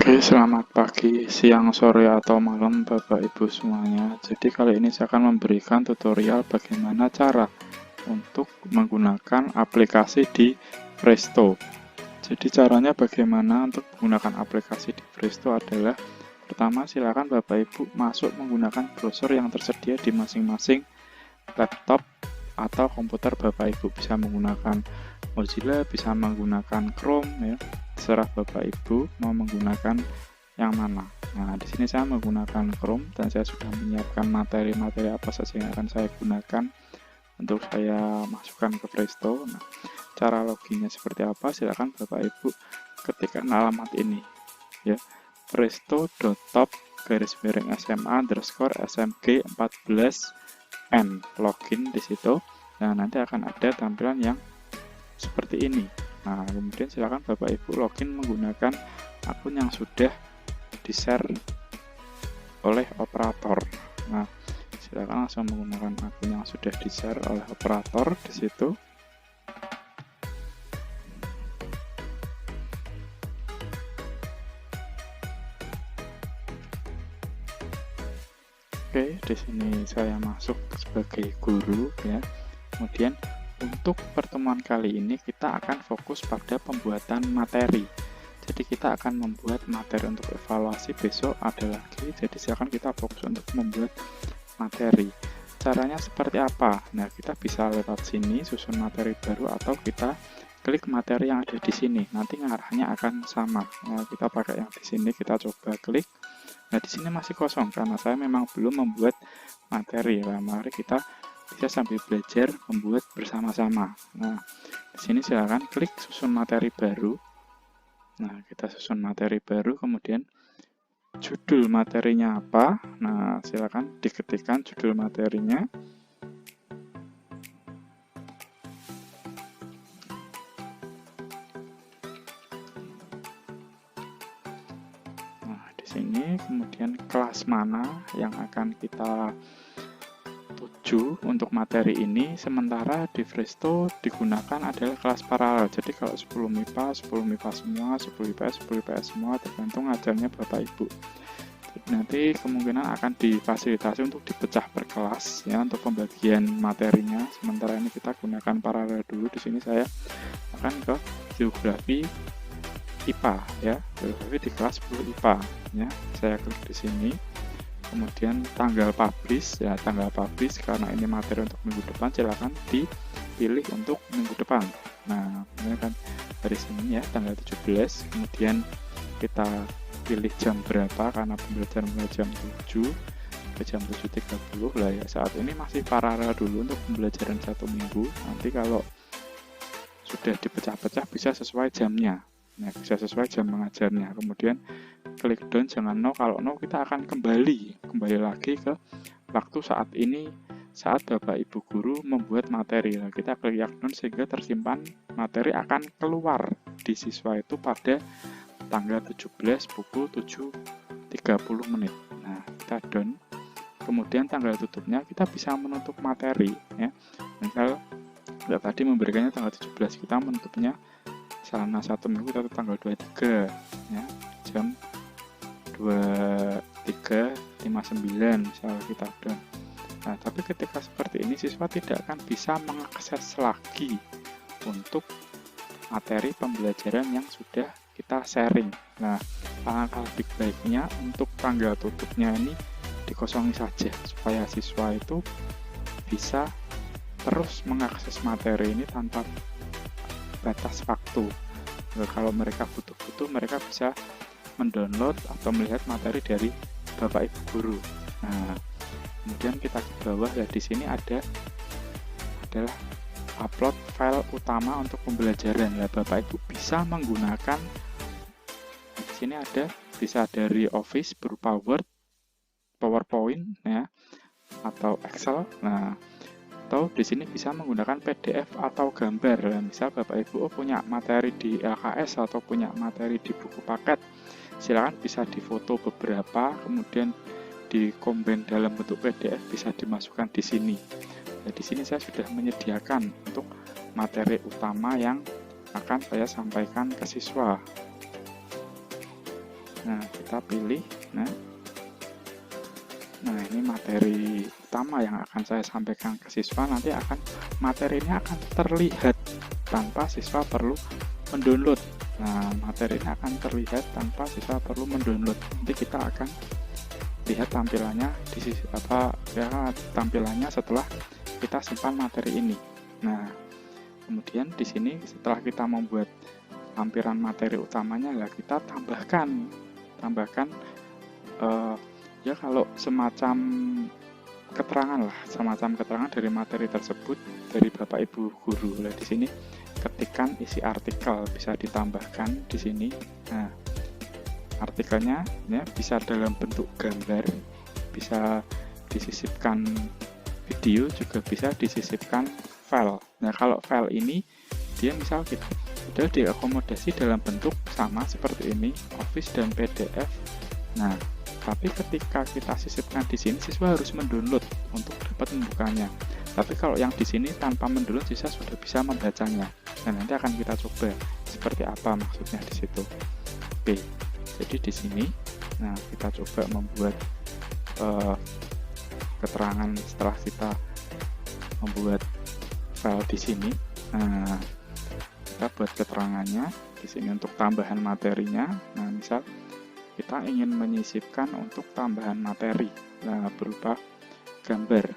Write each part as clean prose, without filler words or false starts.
Oke, selamat pagi, siang, sore, atau malam Bapak Ibu semuanya. Jadi kali ini saya akan memberikan tutorial bagaimana cara untuk menggunakan aplikasi di Presto. Jadi caranya bagaimana untuk menggunakan aplikasi di Presto adalah pertama silakan Bapak Ibu masuk menggunakan browser yang tersedia di masing-masing laptop atau komputer Bapak Ibu. Bisa menggunakan Mozilla, bisa menggunakan Chrome ya. Terserah Bapak Ibu mau menggunakan yang mana. Nah, di sini saya menggunakan Chrome dan saya sudah menyiapkan materi-materi apa saja yang akan saya gunakan untuk saya masukkan ke Presto. Nah, cara loginnya seperti apa? Silakan Bapak Ibu ketikkan alamat ini ya. presto.top_sma_smg14n login di situ. Nah, nanti akan ada tampilan yang seperti ini. Nah, kemudian silakan Bapak Ibu login menggunakan akun yang sudah di-share oleh operator. Nah, silakan langsung menggunakan akun yang sudah di-share oleh operator di situ. Oke, di sini saya masuk sebagai guru ya. Kemudian untuk pertemuan kali ini kita akan fokus pada pembuatan materi. Jadi kita akan membuat materi untuk evaluasi, besok ada lagi. Jadi silakan kita fokus untuk membuat materi. Caranya seperti apa? Nah, kita bisa lewat sini susun materi baru atau kita klik materi yang ada di sini. Nanti arahnya akan sama. Nah, kita pakai yang di sini, kita coba klik. Nah, di sini masih kosong karena saya memang belum membuat materi. Nah, mari kita bisa sambil belajar membuat bersama-sama. Nah, di sini silakan klik susun materi baru. Nah, kita susun materi baru, kemudian judul materinya apa? Nah, silakan diketikkan judul materinya. Nah, di sini kemudian kelas mana yang akan kita tuju untuk materi ini, sementara di Presto digunakan adalah kelas paralel. Jadi kalau 10 MIPA, 10 MIPA semua, 10 IPS, 10 IPS semua, tergantung ajarnya Bapak Ibu. Nanti kemungkinan akan difasilitasi untuk dipecah per kelas ya untuk pembagian materinya. Sementara ini kita gunakan paralel dulu. Di sini saya akan ke geografi IPA ya, geografi di kelas 10 IPA ya. Saya klik di sini. Kemudian tanggal publish ya, tanggal publish karena ini materi untuk minggu depan, silakan dipilih untuk minggu depan. Nah, ini kan dari sini ya tanggal 17, kemudian kita pilih jam berapa karena pembelajaran mulai jam 7 ke jam 7.30 lah ya. Saat ini masih paralel dulu untuk pembelajaran 1 minggu. Nanti kalau sudah dipecah-pecah bisa sesuai jamnya. Nah, bisa sesuai jam mengajarnya. Kemudian klik down, jangan no. Kalau no kita akan kembali lagi ke waktu saat ini, saat Bapak Ibu guru membuat materi. Nah, kita klik yang down sehingga tersimpan materi akan keluar di siswa itu pada tanggal 17 pukul 7.30 menit. Nah, kita down. Kemudian tanggal tutupnya kita bisa menutup materi ya. Misal tadi memberikannya tanggal 17, kita menutupnya selama 1 minggu atau tanggal 23 ya, jam 23.59 misalnya kita down. Nah, tapi ketika seperti ini siswa tidak akan bisa mengakses lagi untuk materi pembelajaran yang sudah kita sharing. Nah, alangkah lebih baiknya untuk tanggal tutupnya ini dikosongi saja supaya siswa itu bisa terus mengakses materi ini tanpa batas waktu. Nah, kalau mereka butuh-butuh, mereka bisa mendownload atau melihat materi dari Bapak Ibu guru. Nah, kemudian kita ke bawah ya, di sini adalah upload file utama untuk pembelajaran. Nah, Bapak Ibu bisa menggunakan di sini bisa dari Office berupa Word, PowerPoint ya, atau Excel. Nah, atau di sini bisa menggunakan PDF atau gambar. Nah, misal Bapak Ibu punya materi di LKS atau punya materi di buku paket, silakan bisa difoto beberapa, kemudian dikombin dalam bentuk PDF, bisa dimasukkan di sini. Nah, di sini saya sudah menyediakan untuk materi utama yang akan saya sampaikan ke siswa. Nah, kita pilih. Nah, ini materi utama yang akan saya sampaikan ke siswa. Nanti materinya akan terlihat tanpa siswa perlu mendownload. Nah, materi ini akan terlihat tanpa siswa perlu mendownload. Nanti kita akan lihat tampilannya tampilannya setelah kita simpan materi ini. Nah, kemudian di sini setelah kita membuat lampiran materi utamanya, lah kita tambahkan ya kalau semacam keterangan dari materi tersebut dari Bapak Ibu guru. Nah, di sini ketikkan isi artikel, bisa ditambahkan di sini. Nah, artikelnya ya bisa dalam bentuk gambar, bisa disisipkan video, juga bisa disisipkan file. Nah, kalau file ini dia misal kita sudah diakomodasi dalam bentuk sama seperti ini, Office dan PDF. Nah, tapi ketika kita sisipkan di sini, siswa harus mendownload untuk dapat membukanya. Tapi kalau yang di sini tanpa mendownload, siswa sudah bisa membacanya. Nah, nanti akan kita coba seperti apa maksudnya di situ. Oke, jadi di sini, nah kita coba membuat keterangan setelah kita membuat file di sini. Nah, kita buat keterangannya di sini untuk tambahan materinya. Nah, misal kita ingin menyisipkan untuk tambahan materi, nah, berupa gambar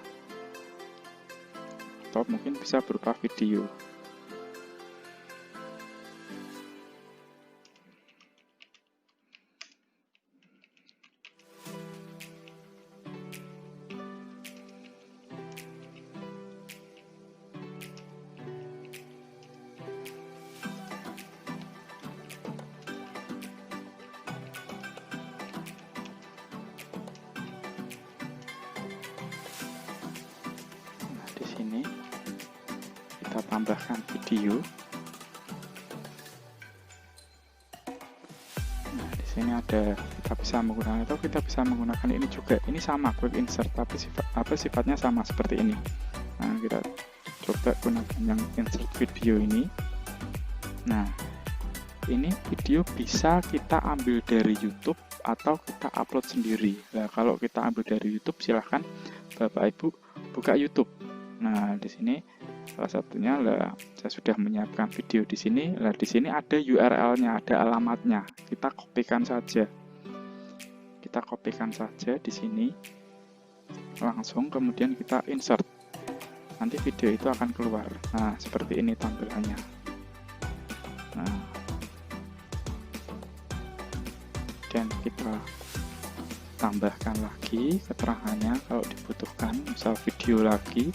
atau mungkin bisa berupa video. Ini kita tambahkan video. Nah, di sini ada kita bisa menggunakan ini juga. Ini sama quick insert, tapi sifatnya sama seperti ini. Nah, kita coba gunakan yang insert video ini. Nah, ini video bisa kita ambil dari YouTube atau kita upload sendiri. Nah, kalau kita ambil dari YouTube, silahkan Bapak Ibu buka YouTube. Nah, di sini salah satunya saya sudah menyiapkan video di sini. Nah, di sini ada URL-nya, ada alamatnya. Kita kopikan saja. Di sini. Langsung kemudian kita insert. Nanti video itu akan keluar. Nah, seperti ini tampilannya. Nah, dan kita tambahkan lagi keterangannya kalau dibutuhkan, misal video lagi.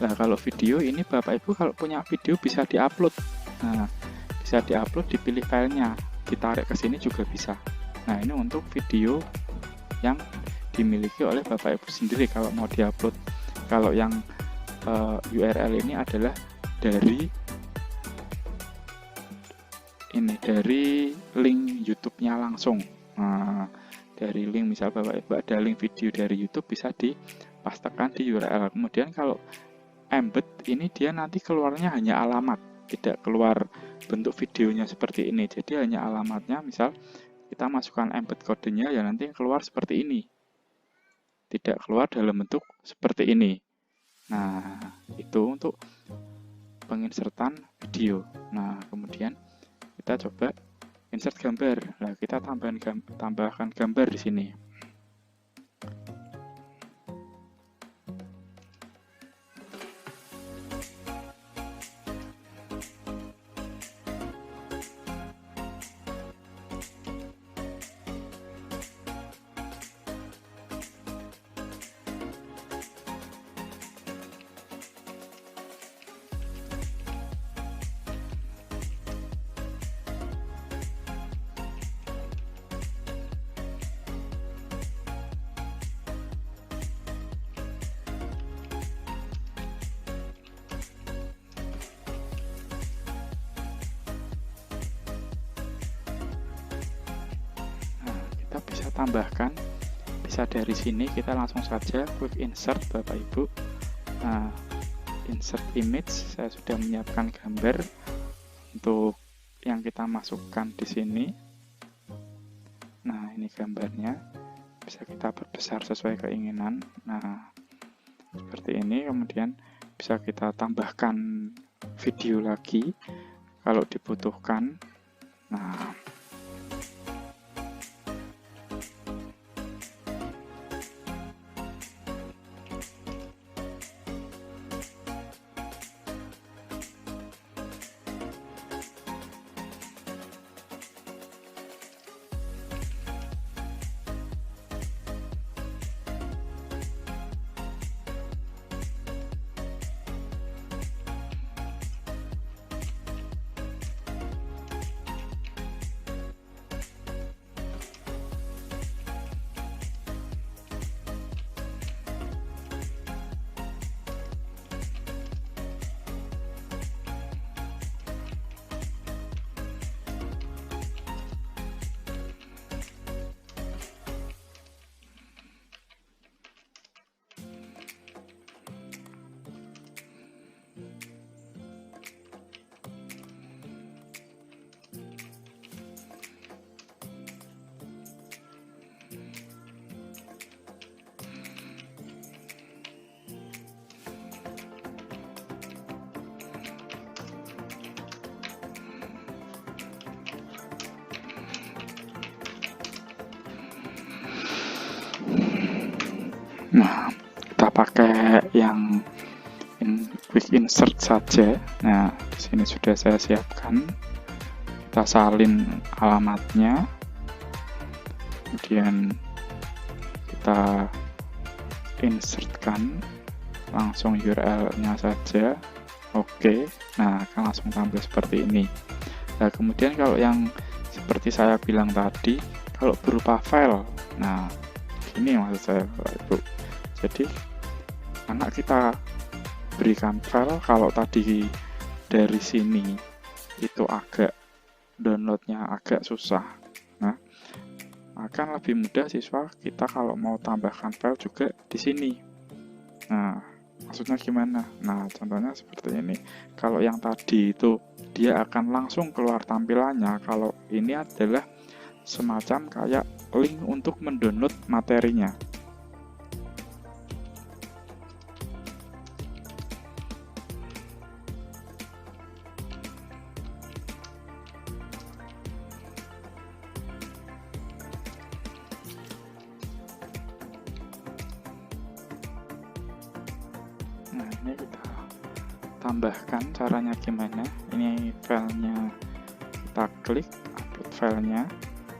Nah, kalau video ini Bapak Ibu kalau punya video bisa diupload. Nah, bisa diupload, dipilih filenya, ditarik ke sini juga bisa. Nah, ini untuk video yang dimiliki oleh Bapak Ibu sendiri kalau mau diupload. Kalau yang URL ini adalah dari link YouTube-nya langsung. Nah, dari link, misal Bapak Ibu ada link video dari YouTube, bisa dipastekan di URL. Kemudian kalau embed ini dia nanti keluarnya hanya alamat, tidak keluar bentuk videonya seperti ini. Jadi hanya alamatnya, misal kita masukkan embed kodenya, ya nanti keluar seperti ini. Tidak keluar dalam bentuk seperti ini. Nah, itu untuk penginsertan video. Nah, kemudian kita coba insert gambar. Nah, kita tambahkan gambar di sini. Kita bisa tambahkan, bisa dari sini kita langsung saja quick insert Bapak Ibu. Nah, insert image, saya sudah menyiapkan gambar untuk yang kita masukkan di sini. Nah, ini gambarnya, bisa kita perbesar sesuai keinginan. Nah, seperti ini. Kemudian bisa kita tambahkan video lagi kalau dibutuhkan. Nah, kita pakai yang quick insert saja. Nah, di sini sudah saya siapkan. Kita salin alamatnya, kemudian kita insertkan langsung URL-nya saja. Oke, nah akan langsung tampil seperti ini. Nah, kemudian kalau yang seperti saya bilang tadi, kalau berupa file, nah ini maksud saya Bapak Ibu. Jadi anak kita berikan file, kalau tadi dari sini itu agak downloadnya agak susah, nah akan lebih mudah siswa kita kalau mau tambahkan file juga di sini. Nah, maksudnya gimana? Nah, contohnya seperti ini. Kalau yang tadi itu dia akan langsung keluar tampilannya, kalau ini adalah semacam kayak link untuk mendownload materinya. Nah, ini kita tambahkan caranya gimana. Ini filenya, kita klik upload filenya.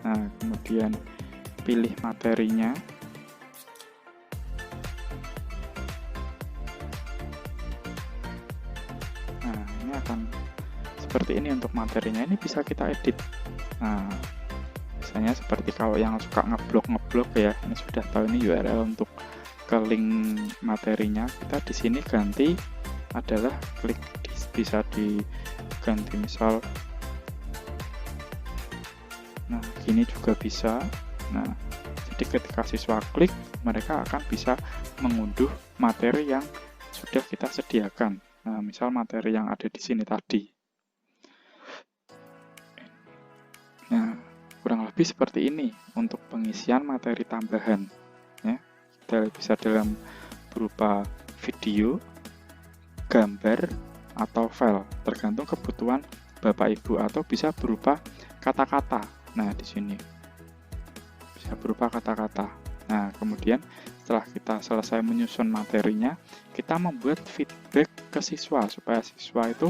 Nah, kemudian pilih materinya. Nah, ini akan seperti ini untuk materinya. Ini bisa kita edit. Nah, biasanya seperti kalau yang suka ngeblok ya, ini sudah tahu ini URL untuk ke link materinya. Kita di sini ganti adalah klik, bisa diganti misal, nah gini juga bisa. Nah, jadi ketika siswa klik, mereka akan bisa mengunduh materi yang sudah kita sediakan. Nah, misal materi yang ada di sini tadi. Nah, kurang lebih seperti ini untuk pengisian materi tambahan. Ya, bisa dalam berupa video, gambar, atau file, tergantung kebutuhan Bapak Ibu, atau bisa berupa kata-kata. Nah, di sini bisa berupa kata-kata. Nah, kemudian setelah kita selesai menyusun materinya, kita membuat feedback ke siswa supaya siswa itu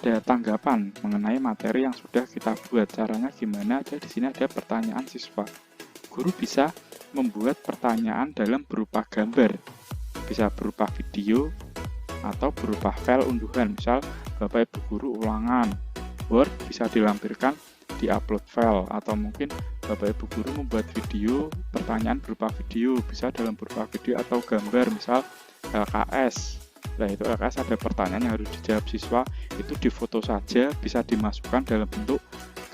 ada tanggapan mengenai materi yang sudah kita buat. Caranya gimana? Ada di sini ada pertanyaan siswa. Guru bisa membuat pertanyaan dalam berupa gambar, bisa berupa video, atau berupa file unduhan. Misal Bapak Ibu guru ulangan Word, bisa dilampirkan di upload file, atau mungkin Bapak Ibu guru membuat video, pertanyaan berupa video, bisa dalam berupa video atau gambar, misal LKS. Nah, itu LKS ada pertanyaan yang harus dijawab siswa, itu difoto saja, bisa dimasukkan dalam bentuk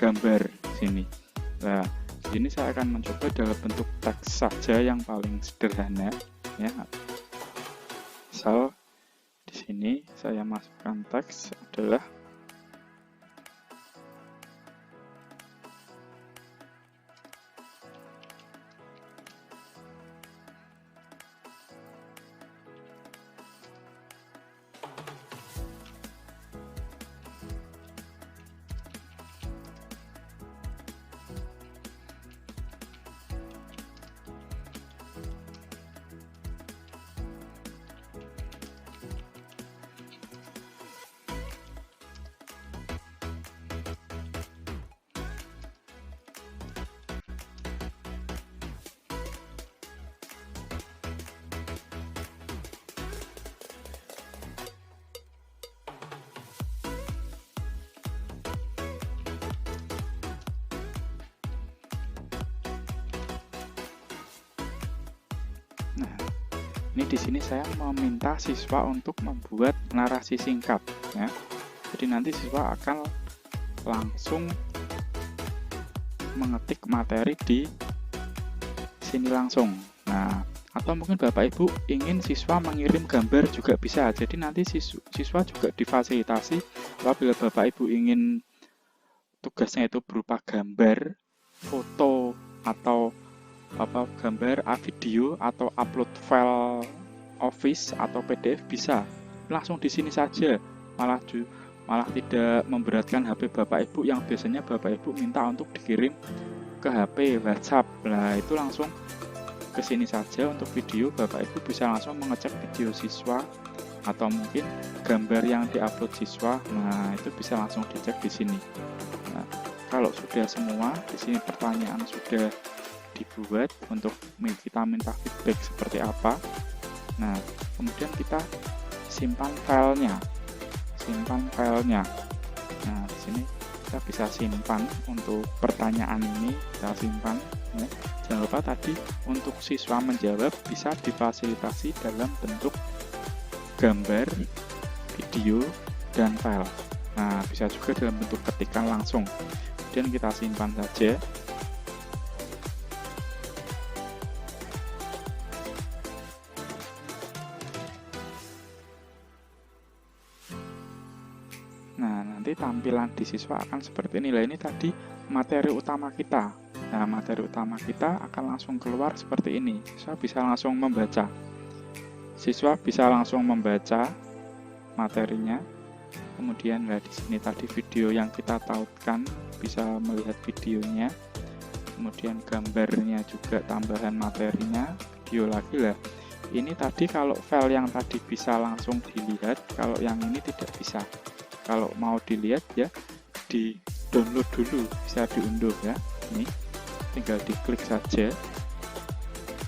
gambar sini. Nah, di sini saya akan mencoba dalam bentuk teks saja yang paling sederhana, ya. Misal di sini saya masukkan teks adalah Ini di sini saya meminta siswa untuk membuat narasi singkat, ya. Jadi nanti siswa akan langsung mengetik materi di sini langsung. Nah, atau mungkin Bapak Ibu ingin siswa mengirim gambar juga bisa. Jadi nanti siswa juga difasilitasi apabila Bapak Ibu ingin tugasnya itu berupa gambar, foto, atau gambar, video, atau upload file Office atau PDF bisa langsung di sini saja. Malah tidak memberatkan HP Bapak Ibu yang biasanya Bapak Ibu minta untuk dikirim ke HP WhatsApp. Nah, itu langsung ke sini saja. Untuk video, Bapak Ibu bisa langsung mengecek video siswa atau mungkin gambar yang diupload siswa. Nah, itu bisa langsung dicek di sini. Nah, kalau sudah semua, di sini pertanyaan sudah dibuat untuk kita minta feedback seperti apa. Nah, kemudian kita simpan filenya. Nah, di sini kita bisa simpan untuk pertanyaan ini, kita simpan. Ya. Jangan lupa tadi untuk siswa menjawab bisa difasilitasi dalam bentuk gambar, video, dan file. Nah, bisa juga dalam bentuk ketikan langsung. Kemudian kita simpan saja. Nah, nanti tampilan di siswa akan seperti ini. Nah, ini tadi materi utama kita. Nah, materi utama kita akan langsung keluar seperti ini. Siswa bisa langsung membaca. Materinya. Kemudian di sini tadi video yang kita tautkan, bisa melihat videonya. Kemudian gambarnya juga tambahan materinya, video lagi lah. Ini tadi kalau file yang tadi bisa langsung dilihat, kalau yang ini tidak bisa. Kalau mau dilihat ya di download dulu, bisa diunduh ya. Ini tinggal diklik saja.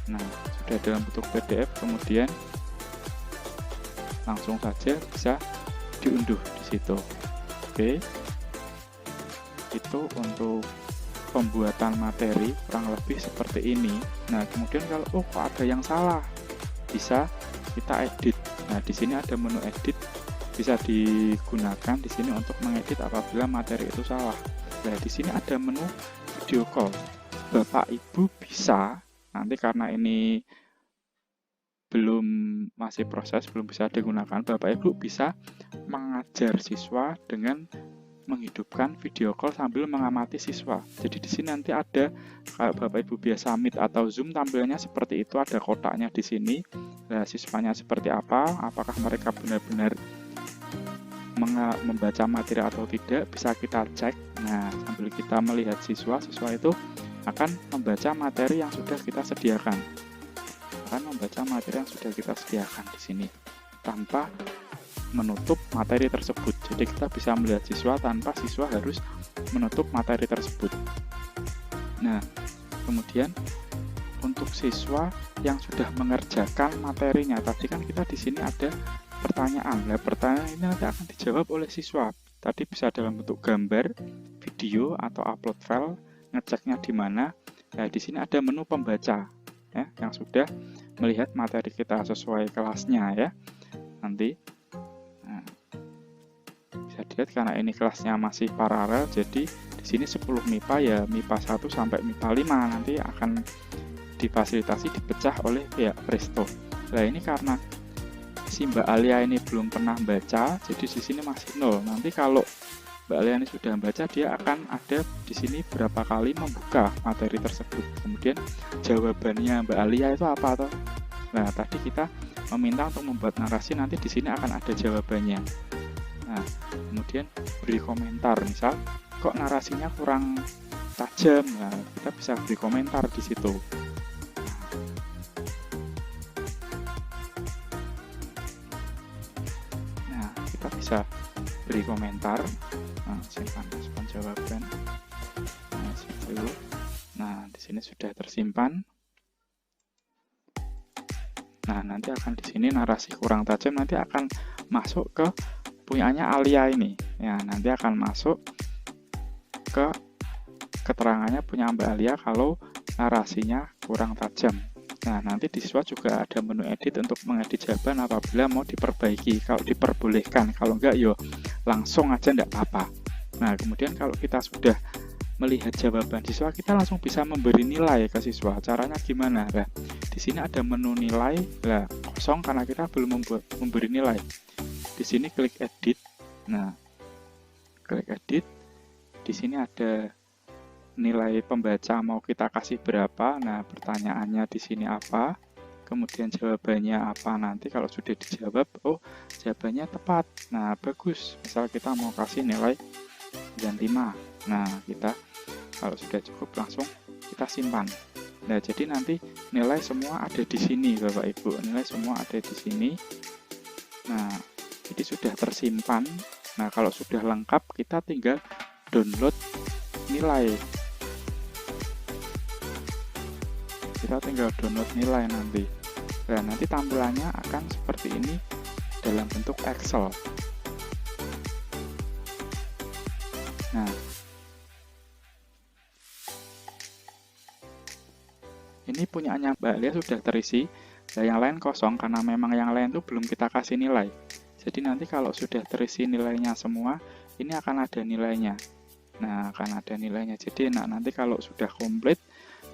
Nah, sudah dalam bentuk PDF, kemudian langsung saja bisa diunduh di situ. Oke. Itu untuk pembuatan materi kurang lebih seperti ini. Nah, kemudian kalau kok ada yang salah, bisa kita edit. Nah, di sini ada menu edit, bisa digunakan di sini untuk mengedit apabila materi itu salah. Nah, di sini ada menu video call. Bapak Ibu bisa, nanti karena ini masih proses, belum bisa digunakan, Bapak Ibu bisa mengajar siswa dengan menghidupkan video call sambil mengamati siswa. Jadi di sini nanti ada, kalau Bapak Ibu biasa Meet atau Zoom, tampilannya seperti itu, ada kotaknya di sini. Nah, siswanya seperti apa, apakah mereka benar-benar membaca materi atau tidak, bisa kita cek. Nah, sambil kita melihat siswa itu akan membaca materi yang sudah kita sediakan. Di sini tanpa menutup materi tersebut. Jadi kita bisa melihat siswa tanpa siswa harus menutup materi tersebut. Nah, kemudian untuk siswa yang sudah mengerjakan materinya, tadi kan kita di sini ada pertanyaan. Nah, pertanyaan ini nanti akan dijawab oleh siswa. Tadi bisa dalam bentuk gambar, video, atau upload file. Ngeceknya di mana? Nah, di sini ada menu pembaca, ya, yang sudah melihat materi kita sesuai kelasnya, ya. Nanti bisa dilihat karena ini kelasnya masih paralel, jadi di sini 10 MIPA ya, MIPA 1 sampai MIPA 5 nanti akan difasilitasi dipecah oleh pihak Presto. Nah, ini karena si Mbak Alia ini belum pernah baca, jadi di sini masih 0. Nanti kalau Mbak Alia ini sudah membaca, dia akan ada di sini berapa kali membuka materi tersebut. Kemudian jawabannya Mbak Alia itu apa toh? Nah, tadi kita meminta untuk membuat narasi, nanti di sini akan ada jawabannya. Nah, kemudian beri komentar, misal kok narasinya kurang tajam. Nah, kita bisa beri komentar di situ. Bisa beri komentar. Nah, simpan respon jawaban. Nah, situ. Nah, di sini sudah tersimpan. Nah, nanti akan di sini narasi kurang tajam nanti akan masuk ke punyanya Alia ini. Ya, nanti akan masuk ke keterangannya punya Mbak Alia kalau narasinya kurang tajam. Nah, nanti di siswa juga ada menu edit untuk mengedit jawaban apabila mau diperbaiki. Kalau diperbolehkan, kalau enggak, yo langsung aja enggak apa-apa. Nah, kemudian kalau kita sudah melihat jawaban siswa, kita langsung bisa memberi nilai ke siswa. Caranya gimana? Nah, di sini ada menu nilai, nah kosong karena kita belum memberi nilai. Di sini klik edit. Nah, klik edit. Di sini ada nilai pembaca mau kita kasih berapa. Nah, pertanyaannya di sini apa, kemudian jawabannya apa. Nanti kalau sudah dijawab, oh jawabannya tepat, nah bagus. Misal kita mau kasih nilai 95. Nah, kita kalau sudah cukup langsung kita simpan. Nah, jadi nanti nilai semua ada di sini Bapak Ibu, nilai semua ada di sini. Nah, jadi sudah tersimpan. Nah, kalau sudah lengkap kita tinggal download nilai. Kita tinggal download nilai nanti. Nah, nanti tampilannya akan seperti ini dalam bentuk Excel. Nah, ini punyanya Mbak Lia sudah terisi. Nah, yang lain kosong karena memang yang lain itu belum kita kasih nilai. Jadi nanti kalau sudah terisi nilainya semua, ini akan ada nilainya. Nah, akan ada nilainya. Jadi nanti kalau sudah komplit,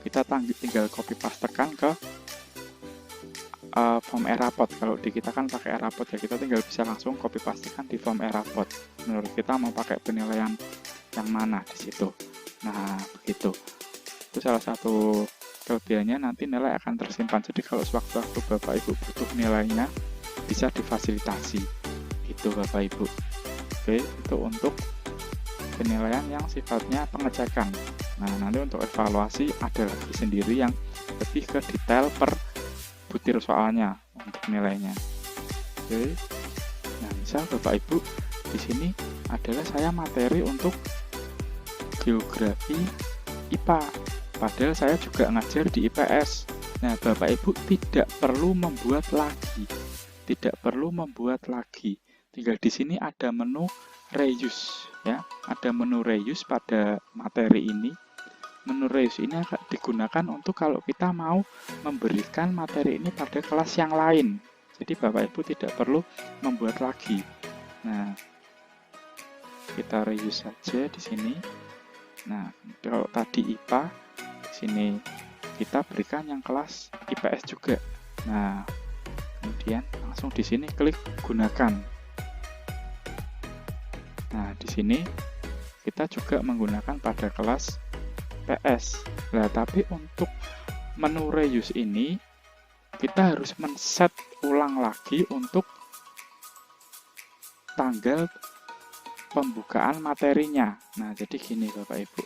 kita tinggal copy pastekan ke form Erapod. Kalau di kita kan pakai Erapod ya, kita tinggal bisa langsung copy pastekan di form Erapod. Menurut kita mau pakai penilaian yang mana di situ. Nah, begitu. Itu salah satu kelebihannya, nanti nilai akan tersimpan. Jadi kalau sewaktu-waktu Bapak Ibu butuh nilainya, bisa difasilitasi. Itu Bapak Ibu. Oke, itu untuk penilaian yang sifatnya pengecekan. Nah, nanti untuk evaluasi ada lagi sendiri yang lebih ke detail per butir soalnya untuk nilainya. Oke. Nah, misal Bapak Ibu di sini adalah saya materi untuk geografi IPA. Padahal saya juga ngajar di IPS. Nah, Bapak Ibu tidak perlu membuat lagi. Tidak perlu membuat lagi. Tinggal di sini ada menu reuse ya. Ada menu reuse pada materi ini. Menu reuse ini akan digunakan untuk kalau kita mau memberikan materi ini pada kelas yang lain. Jadi Bapak Ibu tidak perlu membuat lagi. Nah, kita reuse saja di sini. Nah, kalau tadi IPA, di sini kita berikan yang kelas IPS juga. Nah, kemudian langsung di sini klik gunakan. Nah, di sini kita juga menggunakan pada kelas PS. Nah, tapi untuk menu reuse ini kita harus men-set ulang lagi untuk tanggal pembukaan materinya. Nah, jadi gini Bapak Ibu.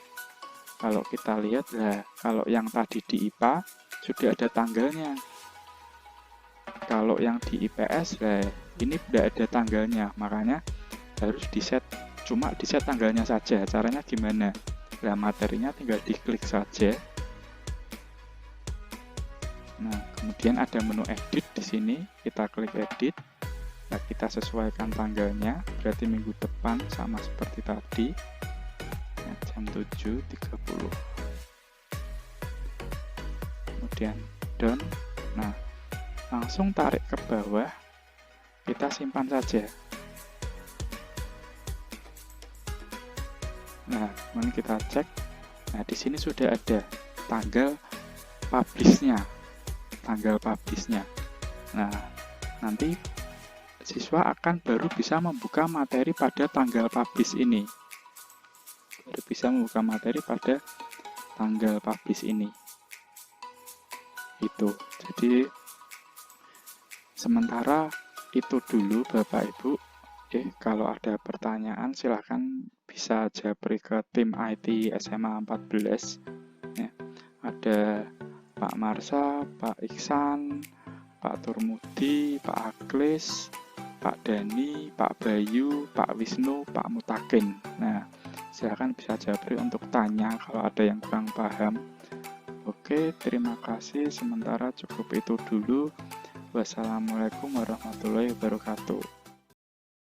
Kalau kita lihat, nah, kalau yang tadi di IPA sudah ada tanggalnya. Kalau yang di IPS, nah, ini tidak ada tanggalnya. Makanya harus di-set, cuma di-set tanggalnya saja. Caranya gimana? Nah, materinya tinggal diklik saja. Nah, kemudian ada menu edit di sini. Kita klik edit. Nah, kita sesuaikan tanggalnya. Berarti minggu depan sama seperti tadi. Nah, jam 7.30. Kemudian done. Nah, langsung tarik ke bawah. Kita simpan saja. Nah, kemudian kita cek. Nah, di sini sudah ada tanggal publish-nya. Tanggal publish-nya. Nah, nanti siswa akan baru bisa membuka materi pada tanggal publish ini. Baru bisa membuka materi pada tanggal publish ini. Itu. Jadi, sementara itu dulu Bapak Ibu. Kalau ada pertanyaan silahkan bisa japri ke tim IT SMA 14 ya. Ada Pak Marsa, Pak Iksan, Pak Turmudi, Pak Aklis, Pak Dani, Pak Bayu, Pak Wisnu, Pak Mutakin. Nah, silahkan bisa japri untuk tanya kalau ada yang kurang paham. Oke, terima kasih. Sementara cukup itu dulu. Wassalamualaikum warahmatullahi wabarakatuh.